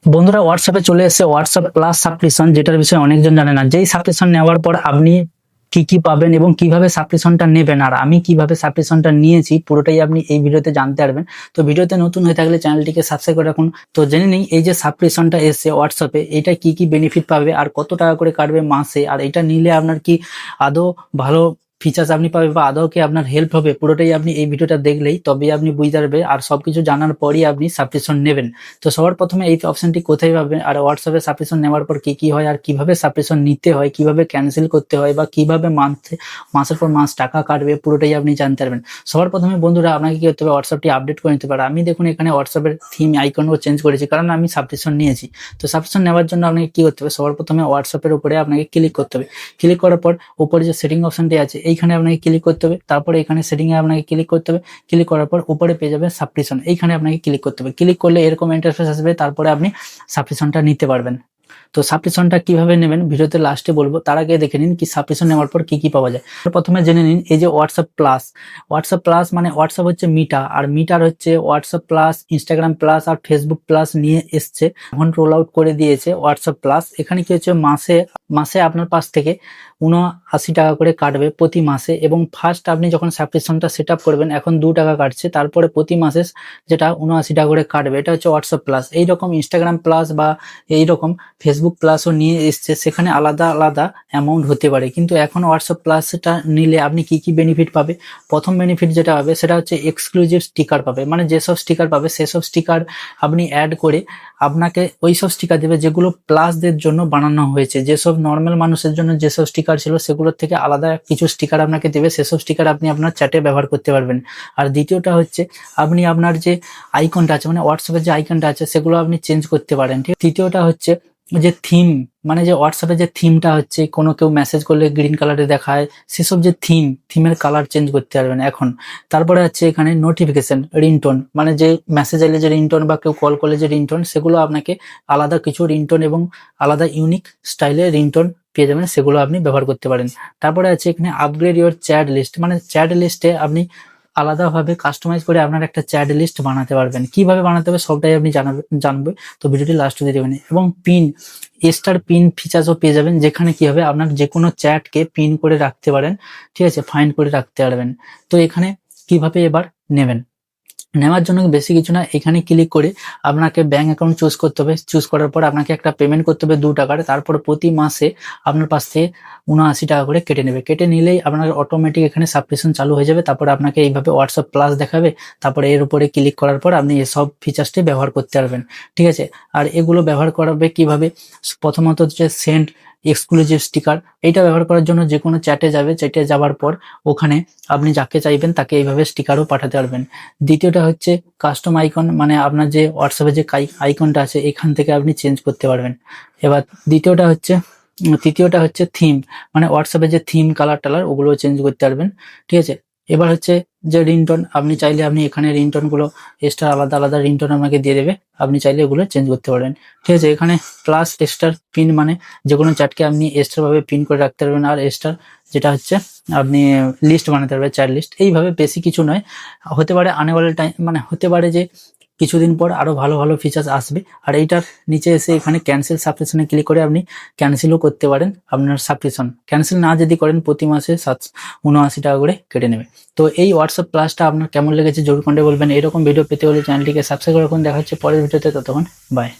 বন্ধুরা, হোয়াটসঅ্যাপে চলে এসেছে হোয়াটসঅ্যাপ প্লাস সাবস্ক্রিপশন, যেটার বিষয়ে অনেকজন জানে না। যেই সাবস্ক্রিপশন নেওয়ার পর আপনি কি কি পাবেন এবং কিভাবে সাবস্ক্রিপশনটা নেবেন, আর আমি কিভাবে সাবস্ক্রিপশনটা নিয়েছি পুরোটাই আপনি এই ভিডিওতে জানতে পারবেন। তো ভিডিওতে নতুন হয়ে থাকলে চ্যানেলটিকে সাবস্ক্রাইব করে রাখুন। তো জেনে নিই এই যে সাবস্ক্রিপশনটা এসেছে হোয়াটসঅ্যাপে, এটা কি কি বেনিফিট পাবে আর কত টাকা করে কাটবে মাসে, আর এটা নিলে আপনার কি আদৌ ভালো ফিচার্স আপনি পাবে বা আদৌ কি আপনার হেল্প হবে, পুরোটাই আপনি এই ভিডিওটা দেখলেই তবেই আপনি বুঝতে পারবেন। আর সবকিছু জানার পরই আপনি সাবস্ক্রিপশন নেবেন। তো সবার প্রথমে এই অপশনটি কোথায় পাবেন, আর হোয়াটসঅ্যাপে সাবস্ক্রিপশন নেওয়ার পর কি কি হয়, আর কিভাবে সাবস্ক্রিপশন নিতে হয়, কিভাবে ক্যান্সেল করতে হয়, বা কিভাবে মাসের পর মাস টাকা কাটবে, পুরোটাই আপনি জানতে পারবেন। সবার প্রথমে বন্ধুরা আপনাকে কি করতে হবে, হোয়াটসঅ্যাপটি আপডেট করে নিতে পারে। আমি দেখুন এখানে হোয়াটসঅ্যাপের থিম আইকনও চেঞ্জ করেছি, কারণ আমি সাবস্ক্রিপশন নিয়েছি। তো সাবস্ক্রিপশন নেওয়ার জন্য আপনাকে কি করতে হবে, সবার প্রথমে হোয়াটসঅ্যাপের উপরে আপনাকে ক্লিক করতে হবে। ক্লিক করার পর উপরে যে সেটিং অপশনটি আছে এইখানে আপনাকে ক্লিক করতে হবে। তারপরে এখানে সেটিং এ আপনাকে ক্লিক করতে হবে। ক্লিক করার পর উপরে পেয়ে যাবেন সাবস্ক্রিপশন, এইখানে আপনাকে ক্লিক করতে হবে। ক্লিক করলে এরকম ইন্টারফেস আসবে, তারপরে আপনি সাবস্ক্রিপশনটা নিতে পারবেন। তো সাবস্ক্রিপশনটা কিভাবে নেবেন ভিডিওতে লাস্টে বলবো, তার আগে দেখে নিন কি সাবস্ক্রিপশন নেওয়ার পর কি কি পাওয়া যায়। প্রথমে জেনে নিন এই যে হোয়াটসঅ্যাপ প্লাস। হোয়াটসঅ্যাপ প্লাস মানে হোয়াটসঅ্যাপ হচ্ছে মিটা, আর মিটার হচ্ছে হোয়াটসঅ্যাপ প্লাস, ইনস্টাগ্রাম প্লাস আর ফেসবুক প্লাস নিয়ে এসছে। এখন রোল আউট করে দিয়েছে হোয়াটসঅ্যাপ প্লাস। এখানে কি হচ্ছে, মাসে মাসে আপনার পাশ থেকে 79 টাকা করে কাটবে প্রতি মাসে। এবং ফার্স্ট আপনি যখন সাবস্ক্রিপশনটা সেট আপ করবেন এখন 2 টাকা কাটছে, তারপরে প্রতি মাসে যেটা 79 টাকা করে কাটবে। এটা হচ্ছে হোয়াটসঅ্যাপ প্লাস। এইরকম ইনস্টাগ্রাম প্লাস বা এইরকম ফেসবুক প্লাসও নিয়ে এসছে, সেখানে আলাদা আলাদা অ্যামাউন্ট হতে পারে। কিন্তু এখন হোয়াটসঅ্যাপ প্লাসটা নিলে আপনি কি কি বেনিফিট পাবে, প্রথম বেনিফিট যেটা হবে সেটা হচ্ছে এক্সক্লুসিভ স্টিকার পাবে। মানে যেসব স্টিকার পাবে সেসব স্টিকার আপনি অ্যাড করে আপনাকে ওই সব স্টিকার দেবে যেগুলো প্লাসদের জন্য বানানো হয়েছে। যেসব নর্মাল মানুষের জন্য যেসব স্টিকার ছিল সেগুলোর থেকে আলাদা কিছু স্টিকার আপনাকে দেবে, সেসব স্টিকার আপনি আপনার চ্যাটে ব্যবহার করতে পারবেন। আর দ্বিতীয়টা হচ্ছে আপনি আপনার যে আইকনটা আছে, মানে হোয়াটসঅ্যাপের যে আইকনটা আছে সেগুলো আপনি চেঞ্জ করতে পারেন। ঠিক, তৃতীয়টা হচ্ছে যে থিম, মানে যে হোয়াটসঅ্যাপে যে থিমটা হচ্ছে, কোনো কেউ মেসেজ করলে গ্রিন কালারে দেখায়, সেসব যে থিমের কালার চেঞ্জ করতে পারবেন এখন। তারপরে হচ্ছে এখানে নোটিফিকেশন, রিংটোন, মানে যে মেসেজ এলে যে রিংটোন বা কেউ কল করলে যে রিংটোন, সেগুলো আপনাকে আলাদা কিছু রিংটোন এবং আলাদা ইউনিক স্টাইলের রিংটোন পেয়ে যাবেন, সেগুলো আপনি ব্যবহার করতে পারেন। তারপরে আছে এখানে আপগ্রেড ইউর চ্যাট লিস্ট, মানে চ্যাট লিস্টে আপনি আলাদাভাবে কাস্টমাইজ করে আপনার একটা চ্যাট লিস্ট বানাতে পারবেন। কিভাবে বানাতে হবে সবটাই আপনি জানবে। তো ভিডিওটি লাস্ট অবধি দেখবেন। এবং পিন, স্টার পিন ফিচার্সও পেয়ে যাবেন, যেখানে কি হবে আপনার যে কোনো চ্যাটকে পিন করে রাখতে পারেন, ঠিক আছে, ফাইন্ড করে রাখতে পারবেন। তো এখানে কিভাবে এবার নেবেন, নেওয়ার জন্য বেশি কিছু না, এখানে ক্লিক করে আপনাকে ব্যাংক অ্যাকাউন্ট চুজ করতে হবে। চুজ করার পর আপনাকে একটা পেমেন্ট করতে হবে 2 টাকার। তারপর প্রতি মাসে আপনার পাশ থেকে 79 টাকা করে কেটে নেবে। কেটে নিলেই আপনার অটোমেটিক এখানে সাবস্ক্রিপশন চালু হয়ে যাবে। তারপরে আপনাকে এইভাবে হোয়াটসঅ্যাপ প্লাস দেখাবে, তারপরে এর উপরে ক্লিক করার পর আপনি এসব ফিচার্সটি ব্যবহার করতে পারবেন, ঠিক আছে। আর এগুলো ব্যবহার করাবে কিভাবে, প্রথমত হচ্ছে সেন্ড এক্সক্লুসিভ স্টিকার। এইটা ব্যবহার করার জন্য যে কোনো চ্যাটে যাবে, চ্যাটে যাওয়ার পর ওখানে আপনি যাকে চাইবেন তাকে এইভাবে স্টিকারও পাঠাতে পারবেন। দ্বিতীয়টা হচ্ছে কাস্টম আইকন, মানে আপনার যে হোয়াটসঅ্যাপে যে আইকনটা আছে এখান থেকে আপনি চেঞ্জ করতে পারবেন। এবার তৃতীয়টা হচ্ছে থিম, মানে হোয়াটসঅ্যাপে যে থিম কালার টালার ওগুলো চেঞ্জ করতে পারবেন, ঠিক আছে। এবার হচ্ছে যে রিংটোন, আপনি চাইলে আপনি এখানে রিংটোন গুলো এক্সট্রা আলাদা আলাদা রিংটোন আপনাকে দিয়ে দেবে, আপনি চাইলে ওগুলো চেঞ্জ করতে পারেন, ঠিক আছে। এখানে প্লাস এক্সট্রা পিন, মানে যে কোনো চ্যাটকে আপনি এক্সট্রা ভাবে পিন করে রাখতে পারবেন। আর এক্সট্রা যেটা হচ্ছে আপনি লিস্ট বানাতে পারবেন, চ্যাট লিস্ট। এইভাবে বেশি কিছু নয়, হতে পারে আনেওয়াল টাইম, মানে হতে পারে যে কিছুদিন পর আরো ভালো ভালো ফিচার্স আসবে। আর এইটার নিচে এসে এখানে ক্যান্সেল সাবস্ক্রিপশনে ক্লিক করে আপনি ক্যান্সেলও করতে পারেন আপনার সাবস্ক্রিপশন। ক্যান্সেল না যদি করেন প্রতি মাসে 79 টাকা করে কেটে নেবে। তো এই হোয়াটসঅ্যাপ প্লাসটা আপনার কেমন লেগেছে জরুর কমেন্টে বলবেন। এরকম ভিডিও পেতে হলে চ্যানেলটিকে সাবস্ক্রাইব করে রাখুন। দেখা হচ্ছে পরের ভিডিওতে, ততক্ষণ বাই।